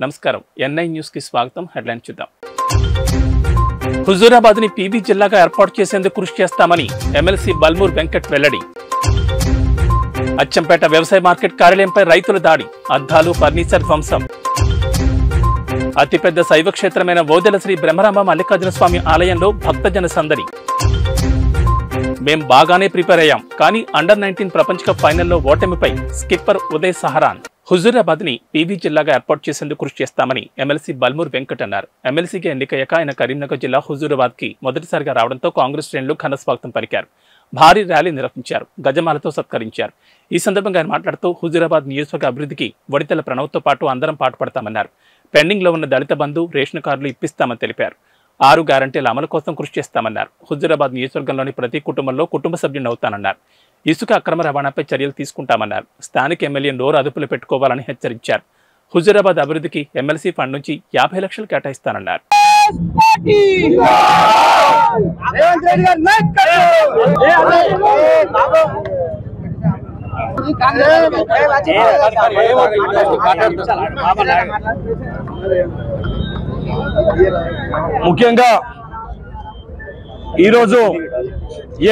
నమస్కారం NI news కి స్వాగతం. హెడ్లైన్ చూద్దాం. హుజూరాబాద్ ని పీబీ జిల్లాగా ఏర్పాటు చేసేందుకు కృషి చేస్తామని ఎమ్మెల్సీ బల్మూర్ వెంకట్ వెల్లడి. అచ్చంపేట వ్యవసాయ మార్కెట్ కార్యాలయంపై రైతుల దాడి, అద్దాలు ఫర్నిచర్ ధ్వంసం. అతిపెద్ద శైవ క్షేత్రమైన ఓదెల శ్రీ బ్రహ్మరామ మల్లికార్జున స్వామి ఆలయంలో భక్తజన సందడి. మేం బాగానే ప్రిపేర్ అయ్యాం, కానీ అండర్-19 ప్రపంచ కప్ ఫైనల్లో ఓటమిపై స్కిప్పర్ ఉదయ్ సహరాన్. హుజూరాబాద్ ని పీబీ జిల్లాగా ఏర్పాటు చేసేందుకు కృషి చేస్తామని ఎమ్మెల్సీ బల్మూర్ వెంకట్ అన్నారు. ఎమ్మెల్సీగా ఎన్నికయ్యాక ఆయన కరీంనగర్ జిల్లా హుజూరాబాద్ కి మొదటిసారిగా రావడంతో కాంగ్రెస్ శ్రేణులు ఘన స్వాగతం పలికారు. భారీ ర్యాలీ నిర్వహించారు, గజమాలతో సత్కరించారు. ఈ సందర్భంగా ఆయన మాట్లాడుతూ హుజూరాబాద్ నియోజకవర్గ అభివృద్ధికి వడితెల ప్రణవ్తో పాటు అందరం పాటుపడతామన్నారు. పెండింగ్ లో ఉన్న దళిత బంధు, రేషన్ కార్డులు ఇప్పిస్తామని తెలిపారు. 6 గ్యారంటీల అమలు కోసం కృషి చేస్తామన్నారు. హుజూరాబాద్ నియోజకవర్గంలోని ప్రతి కుటుంబంలో కుటుంబ సభ్యుని అవుతానన్నారు. ఇసుక అక్రమ రవాణాపై చర్యలు తీసుకుంటామన్నారు. స్థానిక ఎమ్మెల్యే నోరు అదుపులో పెట్టుకోవాలని హెచ్చరించారు. హుజూరాబాద్ అభివృద్ధికి ఎమ్మెల్సీ ఫండ్ నుంచి 50 లక్షలు కేటాయిస్తానన్నారు. ముఖ్యంగా ఈరోజు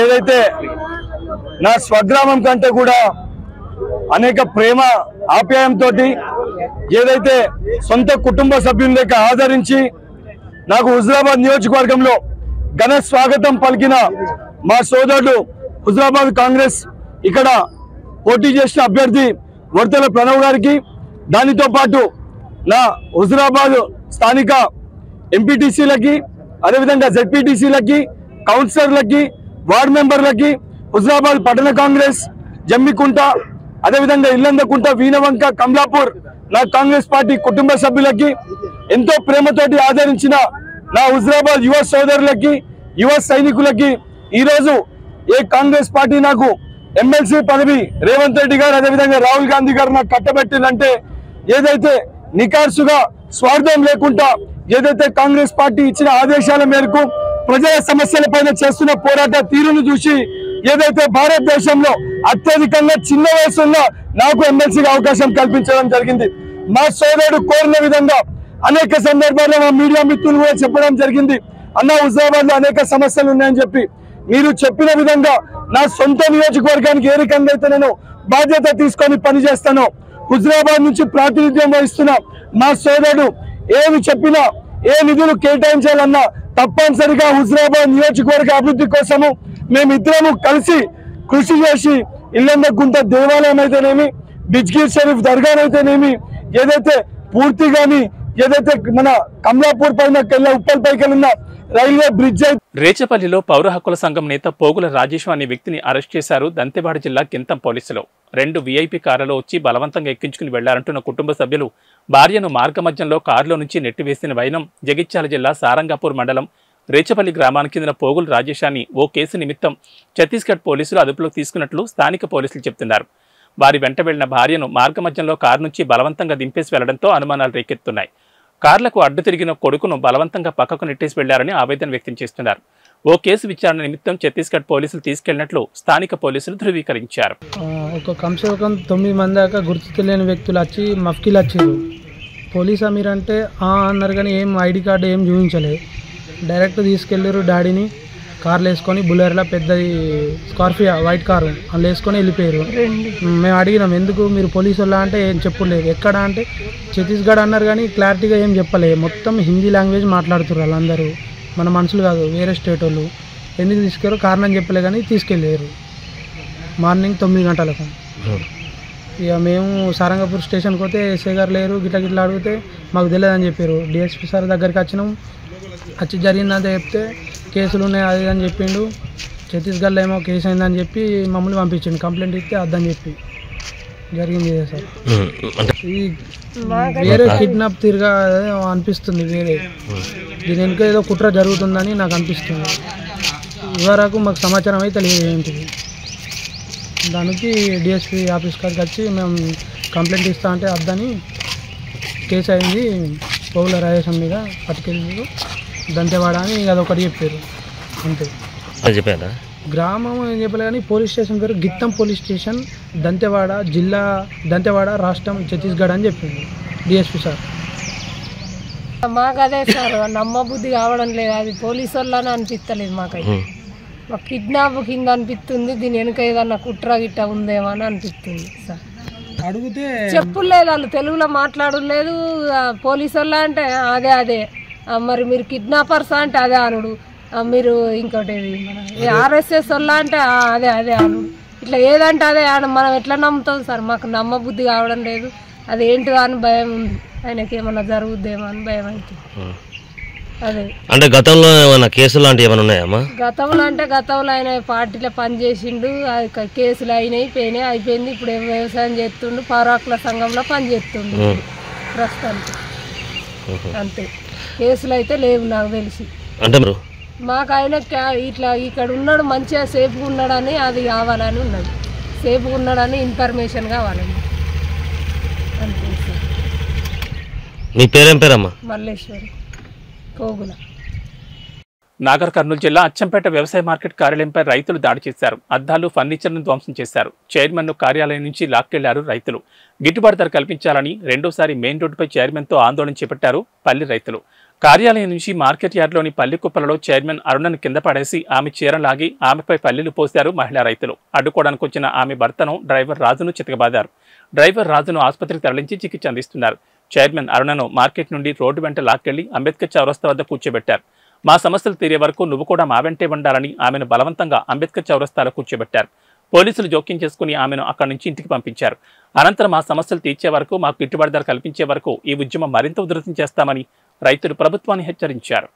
ఏదైతే నా స్వగ్రామం కంటే కూడా అనేక ప్రేమ ఆప్యాయంతో ఏదైతే సొంత కుటుంబ సభ్యుల లెక్క ఆదరించి నాకు హుజూరాబాద్ నియోజకవర్గంలో ఘన స్వాగతం పలికిన మా సోదరుడు హుజూరాబాద్ కాంగ్రెస్ ఇక్కడ పోటీ చేసిన అభ్యర్థి వడితెల ప్రణవ్ గారికి, దానితో పాటు నా హుజూరాబాద్ స్థానిక ఎంపీటీసీలకి, అదేవిధంగా జెడ్పీటీసీలకి, కౌన్సిలర్లకి, వార్డు మెంబర్లకి, హుజూరాబాద్ పట్టణ కాంగ్రెస్, జమ్మికుంట, అదేవిధంగా ఇల్లందకుంట, వీణవంక, కమలాపూర్ నా కాంగ్రెస్ పార్టీ కుటుంబ సభ్యులకి, ఎంతో ప్రేమతోటి ఆదరించిన నా హుజూరాబాద్ యువ సోదరులకి, యువ సైనికులకి, ఈరోజు ఏ కాంగ్రెస్ పార్టీ నాకు ఎమ్మెల్సీ పదవి రేవంత్ రెడ్డి గారు, అదేవిధంగా రాహుల్ గాంధీ గారు నాకు కట్టబెట్టిందంటే ఏదైతే నికార్సుగా స్వార్థం లేకుండా ఏదైతే కాంగ్రెస్ పార్టీ ఇచ్చిన ఆదేశాల మేరకు ప్రజల సమస్యలపైన చేస్తున్న పోరాట తీరును చూసి ఏదైతే భారతదేశంలో అత్యధికంగా చిన్న వయసులో నాకు ఎమ్మెల్సీగా అవకాశం కల్పించడం జరిగింది. మా సోదరుడు కోరిన విధంగా అనేక సందర్భాల్లో మా మీడియా మిత్రులు కూడా చెప్పడం జరిగింది, అన్న హుజూరాబాద్ లో అనేక సమస్యలు ఉన్నాయని చెప్పి. మీరు చెప్పిన విధంగా నా సొంత నియోజకవర్గానికి ఏ రకంగా అయితే నేను బాధ్యత తీసుకొని పనిచేస్తానో, హుజూరాబాద్ నుంచి ప్రాతినిధ్యం వహిస్తున్న మా సోదరుడు ఏమి చెప్పినా, ఏ నిధులు కేటాయించాలన్నా తప్పనిసరిగా హుజూరాబాద్ నియోజకవర్గ అభివృద్ధి కోసము మేమిద్దరము కలిసి కృషి చేసి ఇల్లందకుంట దేవాలయం అయితేనేమి, బిజ్గీర్ షరీఫ్ దర్గానైతేనేమి, ఏదైతే పూర్తిగాని ఏదైతే మన కమలాపూర్ పైన ఉప్పల్ పైకి ఉన్న రైల్వే బ్రిడ్జ్. రేచపల్లిలో పౌర హక్కుల సంఘం నేత పోగుల రాజేశ్వర్ అనే వ్యక్తిని అరెస్ట్ చేశారు దంతెవాడ జిల్లా కింతం పోలీసులు. 2 వీఐపీ కార్లలో వచ్చి బలవంతంగా ఎక్కించుకుని వెళ్లారంటున్న కుటుంబ సభ్యులు భార్యను మార్గమధ్యంలో కారులో నుంచి నెట్టివేసిన వైనం జగిత్యాల జిల్లా సారంగాపూర్ మండలం రేచపల్లి గ్రామానికి చెందిన పోగుల రాజేశాన్ని ఓ కేసు నిమిత్తం ఛత్తీస్గఢ్ పోలీసులు అదుపులోకి తీసుకున్నట్లు స్థానిక పోలీసులు చెబుతున్నారు. వారి వెంట వెళ్లిన భార్యను మార్గమధ్యంలో కారు నుంచి బలవంతంగా దింపేసి వెళ్లడంతో అనుమానాలు రేకెత్తున్నాయి. కార్లకు అడ్డు తిరిగిన కొడుకును బలవంతంగా పక్కకు నెట్టేసి వెళ్లారని ఆవేదన వ్యక్తం చేస్తున్నారు. ఓ కేసు విచారణ నిమిత్తం ఛత్తీస్గఢ్ పోలీసులు తీసుకెళ్లినట్లు స్థానిక పోలీసులు ధృవీకరించారు. ఒక కమ్సే కమ్ 9 మంది దాకా గుర్తు తెలియని వ్యక్తులు వచ్చి మఫ్కీలు వచ్చారు. పోలీసా మీరంటే అన్నారు, కానీ ఏం ఐడి కార్డు ఏం చూపించలేదు. డైరెక్ట్ తీసుకెళ్ళారు డాడీని కార్లు వేసుకొని, బులెరోలో పెద్దది స్కార్పియో వైట్ కారు అందులో వేసుకొని వెళ్ళిపోయారు. మేము అడిగినాం, ఎందుకు మీరు పోలీసు వాళ్ళ అంటే ఏం చెప్పలేదు. ఎక్కడ అంటే ఛత్తీస్గఢ్ అన్నారు, కానీ క్లారిటీగా ఏం చెప్పలేదు. మొత్తం హిందీ లాంగ్వేజ్ మాట్లాడుతున్నారు వాళ్ళందరూ, మన మనుషులు కాదు, వేరే స్టేట్ వాళ్ళు. ఎందుకు తీసుకెళ్ళారు కారణం చెప్పలే, కానీ తీసుకెళ్ళారు మార్నింగ్ 9 గంటలకు. ఇక మేము సారంగపూర్ స్టేషన్కి పోతే ఎస్ఐ గారు లేరు, గిట్లా అడిగితే మాకు తెలియదని చెప్పారు. డిఎస్పీ సార్ దగ్గరికి వచ్చినాం, వచ్చి జరిగిందంటే చెప్తే కేసులు ఉన్నాయి అది అని చెప్పిండు. ఛత్తీస్గఢ్లో ఏమో కేసు అయిందని చెప్పి మమ్మల్ని పంపించండి, కంప్లైంట్ ఇస్తే అద్దని చెప్పి జరిగింది ఇదే సార్. ఈ వేరే కిడ్నాప్ తిరిగా అనిపిస్తుంది, వేరే దీని వెనుక ఏదో కుట్ర జరుగుతుందని నాకు అనిపిస్తుంది. ఇవరకు మాకు సమాచారం అయితే లేదు ఏంటిది. దానికి డిఎస్పీ ఆఫీస్ కాడికి వచ్చి మేము కంప్లైంట్ ఇస్తా అంటే అద్దని కేసు అయింది, పోగుల రాజేశం మీద పట్టుకెళ్ళి దంతెవాడ అని అదొకటి చెప్పారు అంతే. చెప్పారా గ్రామం ఏం చెప్పలే కానీ పోలీస్ స్టేషన్ పేరు గిత్తం పోలీస్ స్టేషన్, దంతెవాడ జిల్లా, దంతెవాడ రాష్ట్రం ఛత్తీస్గఢ్ అని చెప్పింది డిఎస్పీ సార్. మాకు అదే సార్ నమ్మబుద్ధి కావడం లేదు, అది పోలీసు వాళ్ళని అనిపిస్తలేదు మాకైతే. మాకు కిడ్నాప్ కింద అనిపిస్తుంది, దీని వెనుక ఏదన్నా కుట్ర గిట్ట ఉందేమో అని అనిపిస్తుంది సార్. అడిగితే చెప్పులేదు, వాళ్ళు తెలుగులో మాట్లాడలేదు. పోలీసు వాళ్ళ అంటే అదే మరి మీరు కిడ్నాపర్స్ అంటే అదే అనుడు, మీరు ఇంకోటి ఆర్ఎస్ఎస్ వాళ్ళ అంటే అదే అనుడు. ఇట్లా ఏదంటే అదే మనం ఎట్లా నమ్ముతాం సార్? మాకు నమ్మబుద్ధి కావడం లేదు, అది ఏంటిదో అని భయం ఉంది. ఆయనకి ఏమన్నా జరుగుద్దేమో అని భయం అవుతుంది. అదే అంటే గతంలో ఏమైనా కేసులు లాంటివి ఏమైనా ఉన్నాయమ్మా? గతంలో ఆయన పార్టీలో పనిచేసిండు, కేసులు అయిపోయింది. ఇప్పుడు వ్యవసాయం చేస్తుండు, పౌరాకుల సంఘంలో పనిచేస్తుండు ప్రస్తుతానికి. అంతే, కేసులు అయితే లేవు నాకు తెలిసి. అంటే మాకు ఆయన ఇట్లా ఇక్కడ ఉన్నాడు, మంచిగా సేఫ్గా ఉన్నాడని అది కావాలని ఉన్నది, సేఫ్గా ఉన్నాడని ఇన్ఫర్మేషన్ కావాలండి. అంతే సార్. మీ పేరేం పేరమ్మా? మల్లేశ్వరి పోగుల. నాగర్ కర్నూలు జిల్లా అచ్చంపేట వ్యవసాయ మార్కెట్ కార్యాలయంపై రైతులు దాడి చేశారు. అద్దాలు, ఫర్నిచర్ను ధ్వంసం చేశారు. చైర్మన్ను కార్యాలయం నుంచి లాక్కెళ్లారు రైతులు. గిట్టుబాటు ధర కల్పించాలని రెండోసారి మెయిన్ రోడ్డుపై చైర్మన్తో ఆందోళన చేపట్టారు పల్లి రైతులు. కార్యాలయం నుంచి మార్కెట్ యార్డ్లోని పల్లి కుప్పలలో చైర్మన్ అరుణను కింద పడేసి ఆమె చీరలాగి ఆమెపై పల్లీలు పోశారు మహిళా రైతులు. అడ్డుకోవడానికి వచ్చిన ఆమె భర్తను డ్రైవర్ రాజును చితకబాదారు. డ్రైవర్ రాజును ఆసుపత్రికి తరలించి చికిత్స అందిస్తున్నారు. చైర్మన్ అరుణను మార్కెట్ నుండి రోడ్డు వెంట లాక్కెళ్లి అంబేద్కర్ చౌరస్తా వద్ద కూర్చోబెట్టారు. మా సమస్యలు తీరే వరకు నువ్వు కూడా మా వెంటే ఉండాలని ఆమెను బలవంతంగా అంబేద్కర్ చౌరస్తాలో కూర్చోబెట్టారు. పోలీసులు జోక్యం చేసుకుని ఆమెను అక్కడి నుంచి ఇంటికి పంపించారు. అనంతరం మా సమస్యలు తీర్చే వరకు, మాకు గిట్టుబాటు ధర కల్పించే వరకు ఈ ఉద్యమం మరింత ఉధృతం చేస్తామని రైతులు ప్రభుత్వాన్ని హెచ్చరించారు.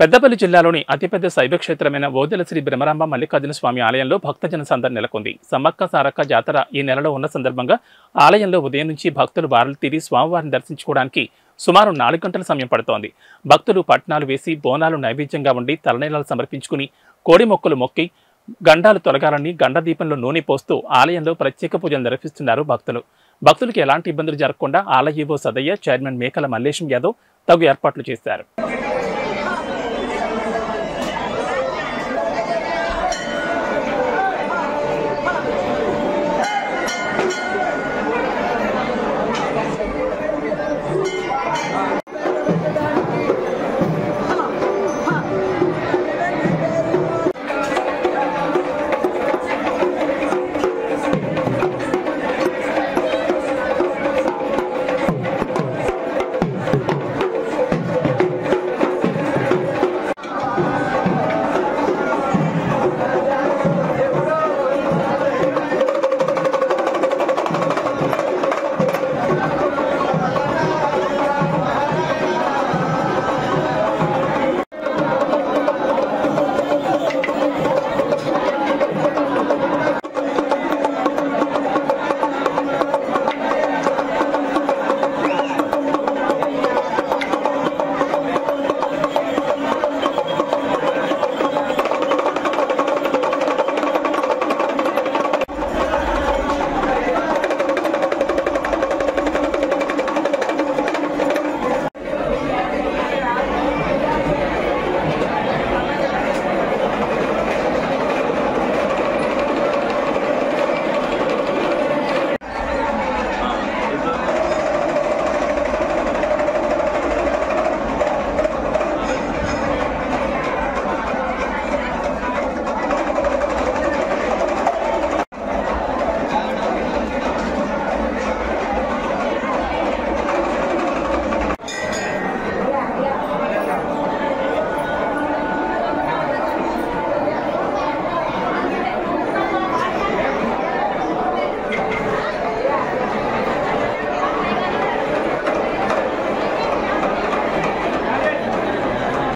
పెద్దపల్లి జిల్లాలోని అతిపెద్ద శైవ క్షేత్రమైన ఓదెల శ్రీ బ్రహ్మరాంబ మల్లికార్జున స్వామి ఆలయంలో భక్తజన సందడి నెలకొంది. సమ్మక్క సారక్క జాతర ఈ నెలలో ఉన్న సందర్భంగా ఆలయంలో ఉదయం నుంచి భక్తులు బారులు తీరి స్వామివారిని దర్శించుకోవడానికి సుమారు 4 గంటల సమయం పడుతోంది. భక్తులు పట్నాలు వేసి బోనాలు నైవేద్యంగా ఉండి తలనీలాలు సమర్పించుకుని కోడి మొక్కలు మొక్కి గండాలు తొలగాలని గండదీపంలో నూనె పోస్తూ ఆలయంలో ప్రత్యేక పూజలు నిర్వహిస్తున్నారు భక్తులు. భక్తులకు ఎలాంటి ఇబ్బందులు జరగకుండా ఆలయ ఈవో సదయ్య, చైర్మన్ మేకల మల్లేశం యాదవ్ తగు ఏర్పాట్లు చేశారు.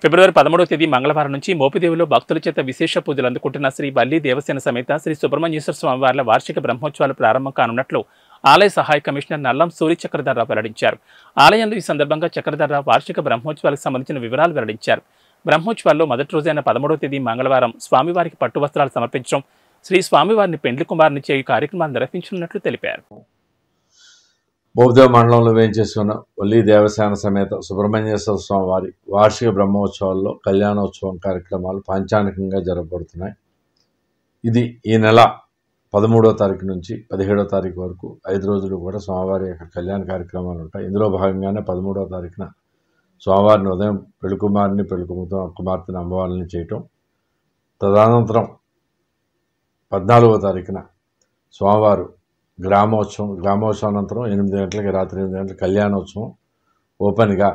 ఫిబ్రవరి 13వ తేదీ మంగళవారం నుంచి మోపిదేవిలో భక్తుల చేత విశేష పూజలు అందుకుంటున్న శ్రీ వల్లి దేవసేన సమేత శ్రీ సుబ్రహ్మణ్యేశ్వర స్వామివార్ల వార్షిక బ్రహ్మోత్సవాలు ప్రారంభం కానున్నట్లు ఆలయ సహాయ కమిషనర్ నల్లం సూరి చక్రధర్రావు వెల్లడించారు. ఆలయంలో ఈ సందర్భంగా చక్రధర్రావు వార్షిక బ్రహ్మోత్సవాలకు సంబంధించిన వివరాలు వెల్లడించారు. బ్రహ్మోత్సవాల్లో మొదటి రోజైన 13వ తేదీ మంగళవారం స్వామివారికి పట్టు వస్త్రాలు సమర్పించడం, శ్రీ స్వామివారిని పెండ్లి కుమారునిచ్చే ఈ కార్యక్రమాలు నిర్వహించనున్నట్లు తెలిపారు. మోపిదేవి మండలంలో వేయించేస్తున్న వల్లి దేవసేన సమేత సుబ్రహ్మణ్యేశ్వర స్వామి వారి వార్షిక బ్రహ్మోత్సవాల్లో కళ్యాణోత్సవం కార్యక్రమాలు పాంచానికంగా జరగబడుతున్నాయి. ఇది ఈ నెల 13వ తారీఖు నుంచి 17వ తారీఖు వరకు 5 రోజులు కూడా స్వామివారి యొక్క కళ్యాణ కార్యక్రమాలు ఉంటాయి. ఇందులో భాగంగానే 13వ తారీఖున స్వామివారిని ఉదయం పెళ్లికుమారిని కుమార్తెని అమ్మవారిని చేయటం, తదనంతరం 14వ తారీఖున స్వామివారు గ్రామోత్సవం అనంతరం 8 గంటలకి రాత్రి 8 గంటలకు కళ్యాణోత్సవం ఓపెన్గా.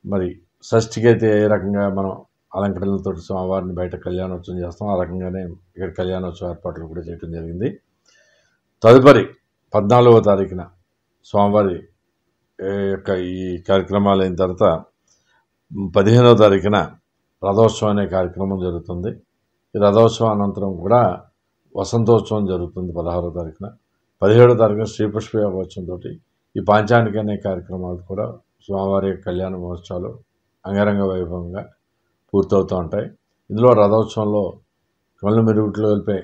మరి షష్ఠికి అయితే ఏ రకంగా మనం అలంకరణలతో స్వామివారిని బయట కళ్యాణోత్సవం చేస్తాం, ఆ రకంగానే ఇక్కడ కళ్యాణోత్సవ ఏర్పాట్లు కూడా చేయడం జరిగింది. తదుపరి 14వ తారీఖున స్వామివారి యొక్క ఈ కార్యక్రమాలు అయిన తర్వాత 15వ తారీఖున రథోత్సవం అనే కార్యక్రమం జరుగుతుంది. ఈ రథోత్సవం అనంతరం కూడా వసంతోత్సవం జరుగుతుంది 16వ తారీఖున. 17వ తారీఖున శ్రీపుష్ప యోగోత్సవంతో ఈ పాంచానిక అనే కార్యక్రమాలు కూడా స్వామివారి కళ్యాణ మహోత్సవాలు అంగరంగ వైభవంగా పూర్తవుతూ ఉంటాయి. ఇందులో రథోత్సవంలో కళ్ళు మెరుగుట్లో వెళ్ళిపే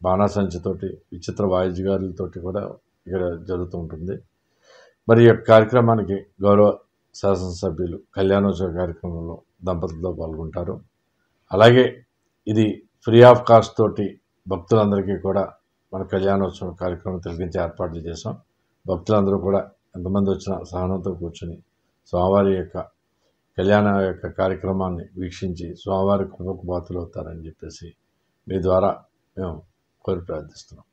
బాణాసంచితోటి విచిత్ర వాయిద్యగారులతోటి కూడా ఇక్కడ జరుగుతూ ఉంటుంది. మరి ఈ కార్యక్రమానికి గౌరవ శాసనసభ్యులు కళ్యాణోత్సవ కార్యక్రమంలో దంపతులతో పాల్గొంటారు. అలాగే ఇది ఫ్రీ ఆఫ్ కాస్ట్ తోటి భక్తులందరికీ కూడా మన కళ్యాణోత్సవం కార్యక్రమం తిలకించే ఏర్పాట్లు చేసాం. భక్తులందరూ కూడా ఎంతమంది వచ్చినా సహనంతో కూర్చొని స్వామివారి యొక్క కళ్యాణ యొక్క కార్యక్రమాన్ని వీక్షించి స్వామివారి కృపకు పాత్రలు అవుతారని చెప్పేసి మీ ద్వారా మేము కోరి ప్రార్థిస్తున్నాం.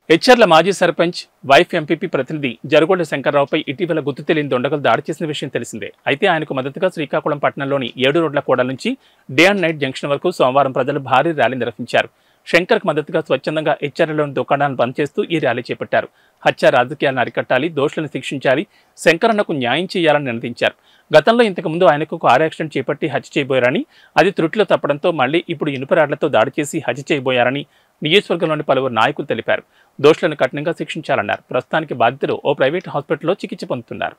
హెచ్ఆర్ల మాజీ సర్పంచ్ వైఫ్ ఎంపీపీ ప్రతినిధి జరుగొండ శంకర్రావుపై ఇటీవల గుర్తు తెలియని దొండగలు దాడి చేసిన విషయం తెలిసిందే. అయితే ఆయనకు మద్దతుగా శ్రీకాకుళం పట్టణంలోని 7 రోడ్ల కూడల నుంచి డే అండ్ నైట్ జంక్షన్ వరకు సోమవారం ప్రజలు భారీ ర్యాలీ నిర్వహించారు. శంకర్కు మద్దతుగా స్వచ్ఛందంగా హెచ్ఆర్లలోని దుకాణాలను బంద్ చేస్తూ ఈ ర్యాలీ చేపట్టారు. హత్య రాజకీయాలను అరికట్టాలి, దోషులను శిక్షించాలి, శంకరన్నకు న్యాయం చేయాలని నినదించారు. గతంలో ఇంతకుముందు ఆయనకు కారు యాక్సిడెంట్ చేపట్టి హత్య చేయబోయారని, అది త్రుటిలో తప్పడంతో మళ్లీ ఇప్పుడు ఇనుపరాడ్లతో దాడి చేసి హత్య చేయబోయారని నియోజకవర్గంలోని పలువురు నాయకులు తెలిపారు. దోషులను కఠినంగా శిక్షించాలన్నారు. ప్రస్తుతానికి బాధితులు ఓ ప్రైవేటు హాస్పిటల్లో చికిత్స పొందుతున్నారు.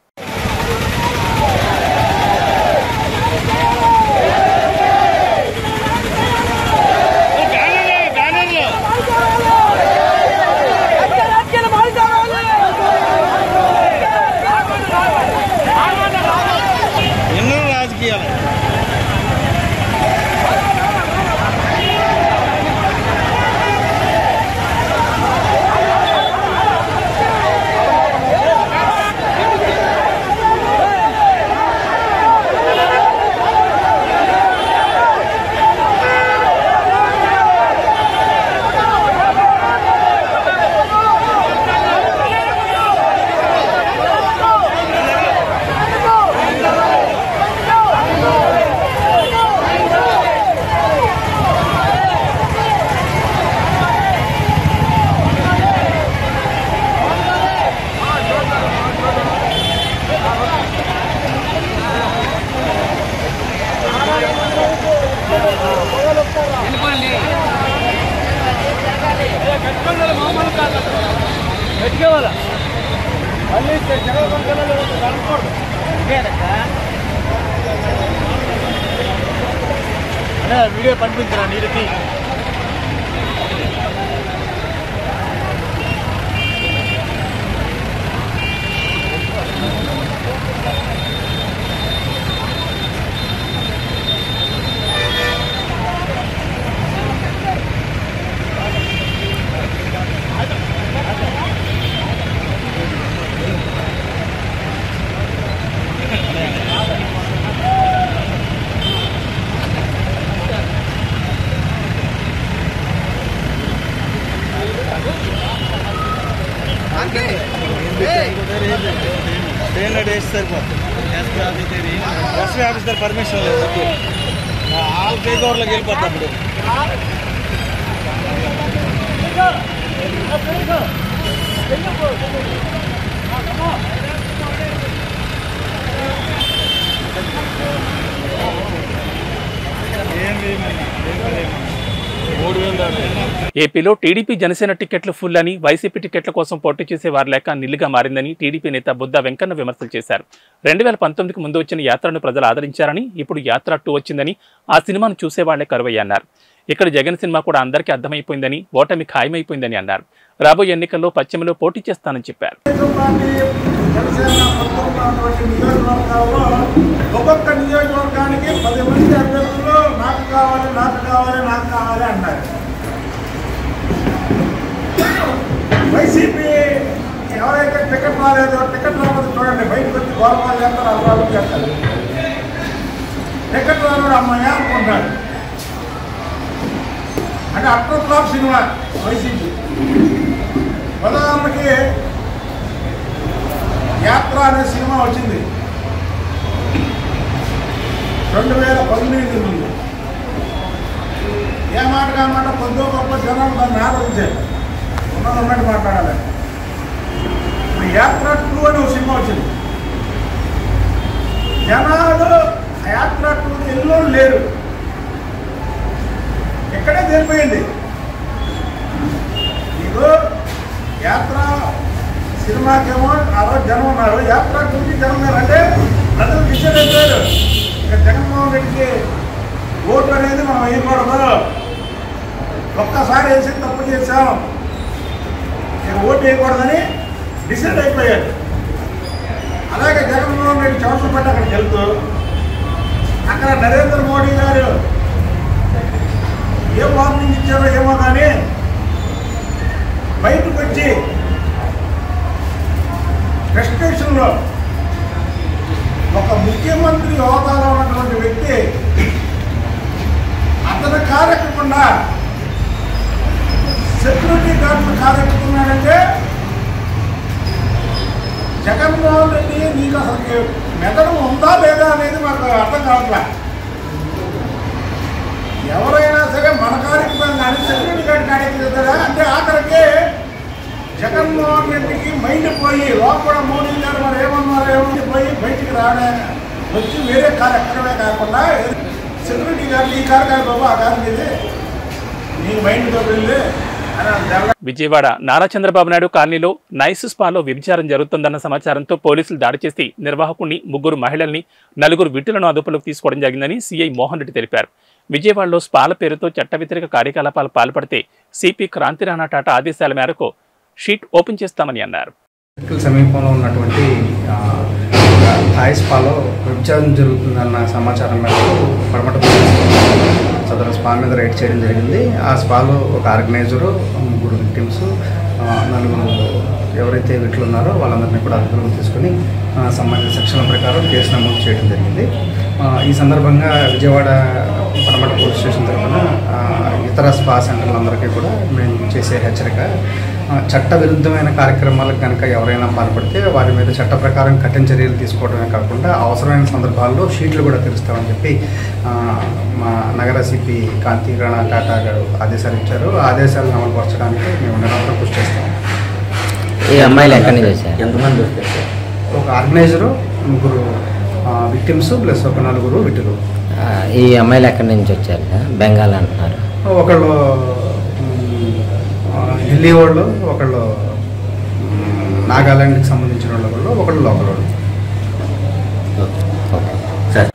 వీడియో పంపించరా నీరుకి ఎస్పీ ఆఫీసర్ పర్మిషన్ లేదు ఆల్ పేదోర్లకు వెళ్ళిపోతాం ఇప్పుడు ఏపీలో టీడీపీ జనసేన టికెట్లు ఫుల్ అని, వైసీపీ టికెట్ల కోసం పోటీ చేసే వారి లెక్క నిల్లుగా మారిందని టీడీపీ నేత బుద్ధ వెంకన్న విమర్శలు చేశారు. 2019కు ముందు వచ్చిన యాత్రను ప్రజలు ఆదరించారని, ఇప్పుడు యాత్ర 2 వచ్చిందని, ఆ సినిమాను చూసేవాళ్లే కరువయ్యన్నారు. ఇక్కడ జగన్ సినిమా కూడా అందరికీ అర్థమైపోయిందని, ఓటమి ఖాయమైపోయిందని అన్నారు. రాబోయే ఎన్నికల్లో పశ్చిమలో పోటీ చేస్తానని చెప్పారు. ఒక్కొక్క నియోజకవర్గానికి 10 మంది అభ్యర్థులు నాకు కావాలి నాకు కావాలి నాకు కావాలి అన్నారు. వైసీపీ ఎవరైతే టికెట్ రాలేదో, టికెట్ రాకపోతే చూడండి బయటకు వచ్చి గౌరవాలు చేస్తారు, అభివృద్ధి చేస్తారు. టికెట్ రాదు అమ్మాయి అనుకుంటారు. అంటే అట్టర్ ఫ్లాప్ సినిమా వైసీపీ. ఉదాహరణకి యాత్ర అనే సినిమా వచ్చింది 2018 ముందు. ఏ మాట కామాట కొద్దో గొప్ప జనాలు దాన్ని ఆదరించారు. ఉన్నట్టు మాట్లాడాలి. యాత్ర 2 అనే ఒక సినిమా వచ్చింది. జనాలు యాత్ర 2 ఎన్నో లేరు, ఎక్కడే తెలిపోయింది. ఇదో యాత్ర సినిమాకేమో ఆ రోజు జనం ఉన్నారు, యాత్ర 2కి జనం లేరు. అంటే ప్రజలు డిసైడ్ అయిపోయారు, ఇక జగన్మోహన్ రెడ్డికి ఓటు అనేది మనం వేయకూడదు, ఒక్కసారి వేసి తప్పు చేశాం, ఇక ఓటు వేయకూడదని డిసైడ్ అయిపోయారు. అలాగే జగన్మోహన్ రెడ్డి చోట్ల పట్టి అక్కడికి వెళ్తూ అక్కడ నరేంద్ర మోడీ గారు ఏ వార్నింగ్ ఇచ్చారో ఏమో కానీ బయటకు వచ్చి ప్రెస్టేషన్లో ఒక ముఖ్యమంత్రి హోదాలో ఉన్నటువంటి వ్యక్తి అతను కారెక్కకుండా సెక్యూరిటీ గార్డులు కారెక్కుతున్నాడంటే జగన్మోహన్ రెడ్డి నీకు అసలు మెదడు ఉందా లేదా అనేది మాకు అర్థం కావట్లే. ఎవరైనా సరే మన కార్యక్రమం కానీ సెక్యూరిటీ గార్డు కార్యక్రమం అంటే ఆఖరికి జగన్మోహన్ రెడ్డికి మైండ్ పోయి లోపల మోడీ గారు మరి ఏమన్నారు ఏమని పోయి బయటికి రావడం వచ్చి వేరే కారు ఎక్కడమే కాకుండా సెక్యూరిటీ గార్డు ఈ కారు కాదు బాబు, ఆ కారు మీది, నీకు మైండ్తో వెళ్ళి. విజయవాడ నారా చంద్రబాబు నాయుడు కాలనీలో నైస్ స్పాలో వ్యభిచారం జరుగుతుందన్న సమాచారంతో పోలీసులు దాడి చేసి నిర్వాహకుడిని, 3 మహిళల్ని, 4 విటులను అదుపులోకి తీసుకోవడం జరిగిందని సీఐ మోహన్ రెడ్డి తెలిపారు. విజయవాడలో స్పాల పేరుతో చట్ట వ్యతిరేక కార్యకలాపాలు పాల్పడితే సిపి క్రాంతి రాణా టాటా ఆదేశాల మేరకు షీట్ ఓపెన్ చేస్తామని అన్నారు. సమీపంలో ఉన్నటువంటి థాయ్ స్పాలో వ్యభిచారం జరుగుతుందన్న సమాచారం మేరకు పడమట సదరు స్పా మీద రైడ్ చేయడం జరిగింది. ఆ స్పాలో ఒక ఆర్గనైజరు, 3 విక్టిమ్స్, 4 ఎవరైతే వీటిలో ఉన్నారో వాళ్ళందరినీ కూడా అదుపులోకి తీసుకుని సంబంధిత సెక్షన్ల ప్రకారం కేసు నమోదు చేయడం జరిగింది. ఈ సందర్భంగా విజయవాడ పడమట పోలీస్ స్టేషన్ తరఫున ఇతర స్పా సెంటర్లందరికీ కూడా మేము చేసే హెచ్చరిక, చట్ట విరుద్ధమైన కార్యక్రమాలకు కనుక ఎవరైనా పాల్పడితే వారి మీద చట్ట ప్రకారం కఠిన చర్యలు తీసుకోవడమే కాకుండా అవసరమైన సందర్భాల్లో షీట్లు కూడా తెరుస్తామని చెప్పి మా నగర సిపి క్రాంతి రాణా టాటా గారు ఆదేశాలు ఇచ్చారు. ఆ ఆదేశాలను అమలుపరచడానికి మేము నిరంతరం కృషి చేస్తాం. ఈ అమ్మాయిలు ఎక్కడి నుంచి వచ్చారు, ఎంతమంది వచ్చారు? ఒక ఆర్గనైజరు, 3 విక్టిమ్స్ ప్లస్ ఒక 4 విటులు. ఈ అమ్మాయిలు ఎక్కడి నుంచి వచ్చారు? బెంగాల్ అంటున్నారు. ఒకళ్ళు ఢిల్లీ వాళ్ళు, ఒకళ్ళు నాగాలాండ్కి సంబంధించిన వాళ్ళు, ఒకళ్ళు లోకల్ వాళ్ళు.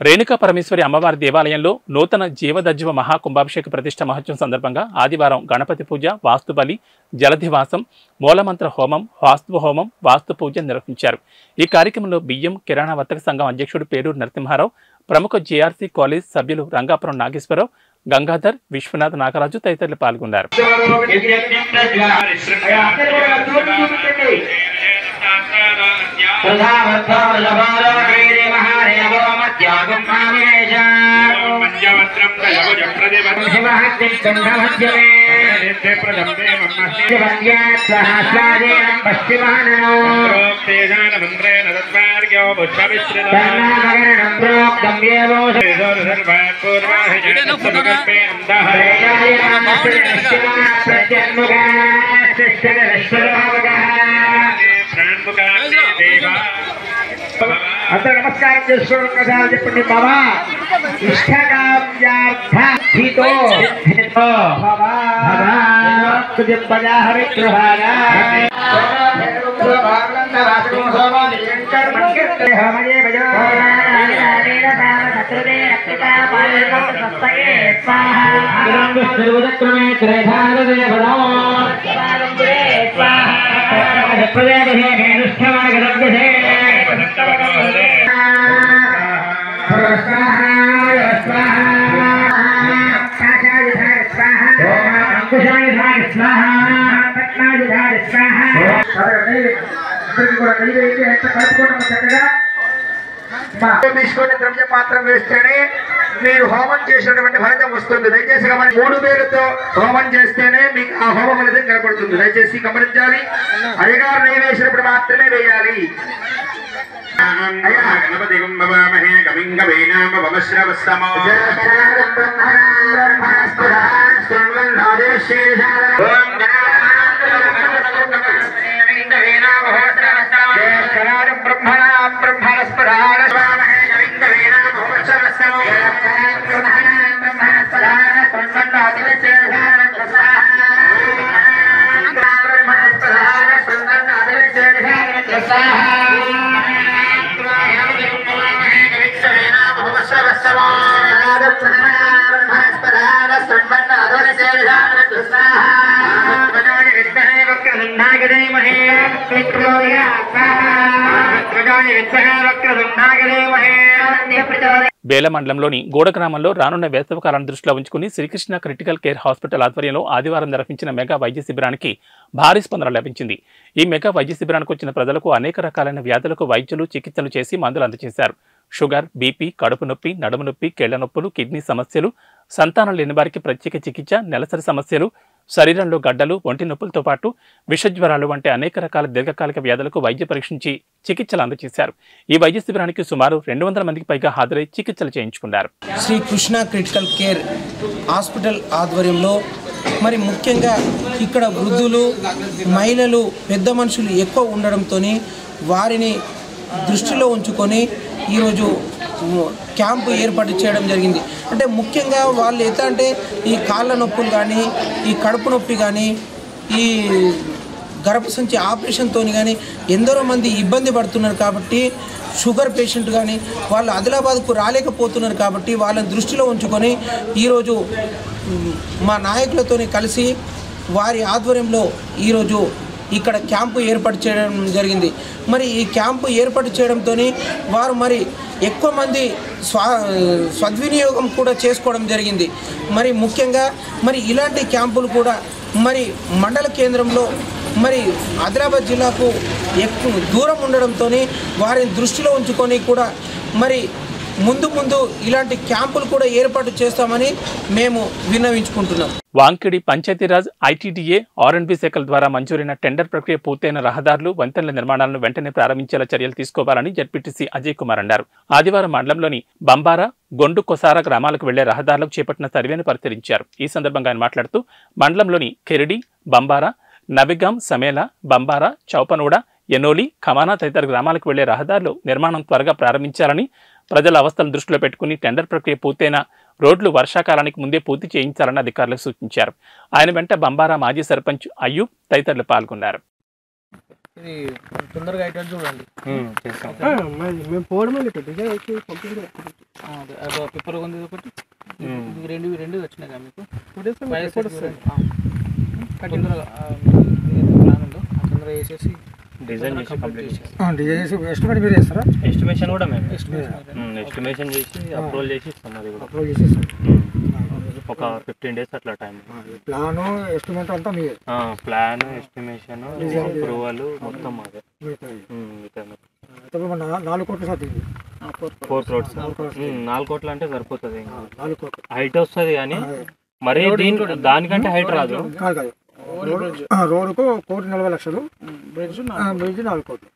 రేణుకా పరమేశ్వరి అమ్మవారి దేవాలయంలో నూతన జీవదజ్వ మహాకుంభాభిషేక ప్రతిష్ట మహోత్సవం సందర్భంగా ఆదివారం గణపతి పూజ, వాస్తు బలి, జలధివాసం, మూలమంత్ర హోమం, వాస్తు హోమం, వాస్తు పూజ నిర్వహించారు. ఈ కార్యక్రమంలో బియ్యం కిరాణా వర్తక సంఘం అధ్యక్షుడు పేరూరు నరసింహారావు, ప్రముఖ జేఆర్సీ కాలేజ్ సభ్యులు రంగాపురం నాగేశ్వరరావు, గంగాధర్, విశ్వనాథ్, నాగరాజు తదితరులు పాల్గొన్నారు. అంత నమస్కారం చేసుకోవడం కదా చెప్పండి. బాబా ఇష్టకామ్యార్థ తీసుకొని ద్రవ్య పాత్రం వేస్తేనే మీరు హోమం చేసినటువంటి ఫలితం వస్తుంది. దయచేసి గమని 3 వేలతో హోమం చేస్తేనే మీకు ఆ హోమ ఫలితం కనబడుతుంది. దయచేసి గమనించాలి. అయ్యగారు నెయ్యి వేసినప్పుడు మాత్రమే వేయాలి. బేల మండలంలోని గోడ గ్రామంలో రానున్న వేసవికాలాన్ని దృష్టిలో ఉంచుకుని శ్రీకృష్ణ క్రిటికల్ కేర్ హాస్పిటల్ ఆధ్వర్యంలో ఆదివారం నిర్వహించిన మెగా వైద్య శిబిరానికి భారీ స్పందన లభించింది. ఈ మెగా వైద్య శిబిరానికి వచ్చిన ప్రజలకు అనేక రకాలైన వ్యాధులకు వైద్యులు చికిత్సలు చేసి మందులు అందజేశారు. షుగర్, బీపీ, కడుపు నొప్పి, నడుము నొప్పి, కీళ్ల నొప్పులు, కిడ్నీ సమస్యలు, సంతానం లేని వారికి ప్రత్యేక చికిత్స, నెలసరి సమస్యలు, శరీరంలో గడ్డలు, ఒంటి నొప్పులతో పాటు విషజ్వరాలు వంటి అనేక రకాల దీర్ఘకాలిక వ్యాధులకు వైద్య పరీక్షించి చికిత్సలు అందజేశారు. ఈ వైద్య శిబిరానికి సుమారు 200 మందికి పైగా హాజరై చికిత్సలు చేయించుకున్నారు. Shri Krishna critical care hospital ఆధ్వర్యంలో మరి ముఖ్యంగా ఇక్కడ వృద్ధులు, మహిళలు, పెద్ద మనుషులు ఎక్కువ ఉండడంతో వారిని దృష్టిలో ఉంచుకొని ఈరోజు క్యాంపు ఏర్పాటు చేయడం జరిగింది. అంటే ముఖ్యంగా వాళ్ళు ఎట్లా అంటే ఈ కాళ్ళ నొప్పులు కానీ, ఈ కడుపు నొప్పి కానీ, ఈ గర్భసంచి ఆపరేషన్తో కానీ ఎందరో మంది ఇబ్బంది పడుతున్నారు. కాబట్టి షుగర్ పేషెంట్ కానీ వాళ్ళు ఆదిలాబాద్కు రాలేకపోతున్నారు. కాబట్టి వాళ్ళని దృష్టిలో ఉంచుకొని ఈరోజు మా నాయకులతో కలిసి వారి ఆధ్వర్యంలో ఈరోజు ఇక్కడ క్యాంపు ఏర్పాటు చేయడం జరిగింది. మరి ఈ క్యాంపు ఏర్పాటు చేయడంతో వారు మరి ఎక్కువ మంది సద్వినియోగం కూడా చేసుకోవడం జరిగింది. మరి ముఖ్యంగా మరి ఇలాంటి క్యాంపులు కూడా మరి మండల కేంద్రంలో మరి ఆదిలాబాద్ జిల్లాకు ఎక్కువ దూరం ఉండడంతో వారిని దృష్టిలో ఉంచుకొని కూడా మరి ముందు ఇలాంటి క్యాంపులు కూడా ఏర్పాటు చేస్తామని మేము విన్నవించుకుంటున్నాం. వాంకిడి పంచాయతీరాజ్, ఐటీడీఏ, ఆర్ఎండ్బీ శాఖల ద్వారా మంజూరైన టెండర్ ప్రక్రియ పూర్తయిన రహదారులు, వంతెనల నిర్మాణాలను వెంటనే ప్రారంభించేలా చర్యలు తీసుకోవాలని జడ్పీటీసీ అజయ్ కుమార్ అన్నారు. ఆదివారం మండలంలోని బంబారా, గొండు కొసార గ్రామాలకు వెళ్లే రహదారులకు చేపట్టిన సర్వేను పరిశీలించారు. ఈ సందర్భంగా ఆయన మాట్లాడుతూ మండలంలోని కెరిడి, బంబారా, నబిగాం, సమేల, బంబారా, చౌపనూడ, ఎనోలి, ఖమానా తదితర గ్రామాలకు వెళ్లే రహదారులు నిర్మాణం త్వరగా ప్రారంభించాలని, ప్రజల అవస్థలను దృష్టిలో పెట్టుకుని టెండర్ ప్రక్రియ పూర్తయిన రోడ్లు వర్షాకాలానికి ముందే పూర్తి చేయించాలని అధికారులకు సూచించారు. ఆయన వెంట బంబారా మాజీ సర్పంచ్ అయ్యూబ్ తదితరులు పాల్గొన్నారు. డిజైన్ చేసి కంప్లీట్ చేసి ఎస్టిమేట్ మీరు చేస్తారా? ఎస్టిమేషన్ కూడా మేము ఎస్టిమేషన్ చేసి అప్రూవల్ చేసి ఇస్తాం. అది కూడా అప్రూవల్ చేసి ఒక 15 days అట్లా టైం. ప్లాన్ ఎస్టిమేట్ అంతా మీ ప్లాన్, ఎస్టిమేషన్, అప్రూవల్ మొత్తం అదే. 4 కోట్లు సార్. 4 crores 4 కోట్లు అంటే సరిపోతుంది. 4 కోట్లు హైట్ వస్తుంది కానీ మరీ దానికంటే హైట్ రాదు. రోడ్డుకు 1,40,00,000, బ్రిడ్జ్ 4 కోట్లు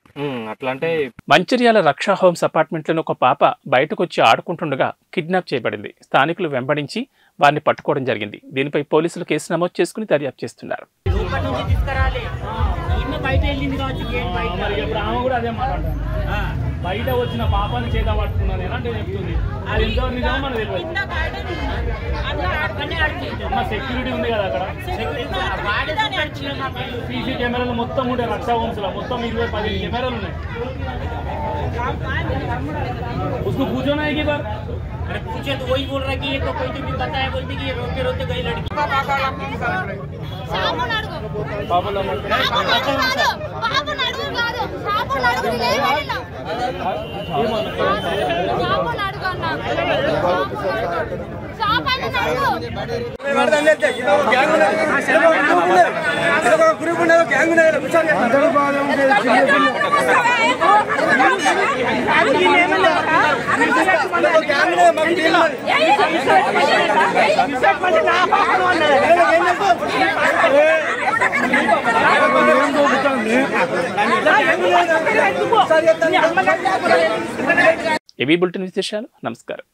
అట్లా. అంటే మంచిర్యాల రక్షా హోమ్స్ అపార్ట్మెంట్లోని ఒక పాప బయటకు వచ్చి ఆడుకుంటుండగా కిడ్నాప్ చేయబడింది. స్థానికులు వెంబడించి వారిని పట్టుకోవడం జరిగింది. దీనిపై పోలీసులు కేసు నమోదు చేసుకుని దర్యాప్తు చేస్తున్నారు. ఇప్పటి నుంచి తీసుకురాలి ఈమె బయట వెళ్ళింది కావచ్చు గేట్ బయట ఇప్పుడు ఆమె కూడా అదే మాట్లాడతాను బయట వచ్చిన పాపాన్ని చేత పట్టుకున్నాను అంటే చెప్తుంది అది ఎంతవరకు నిజమో మనకు తెలియదు సెక్యూరిటీ ఉంది కదా అక్కడ సీసీ కెమెరాలు మొత్తం ఉండే రక్షా హోమ్స్లో మొత్తం 20-15 కెమెరాలు ఉన్నాయి उसको पूछो ना एक ही बार अरे पूछे तो वही बोल रहा है कि ये तो कोई तो भी पता है बोलती कि ये रोते रोते गई लड़की ఏబీ బులెటిన్ విశేషాలు. నమస్కారం.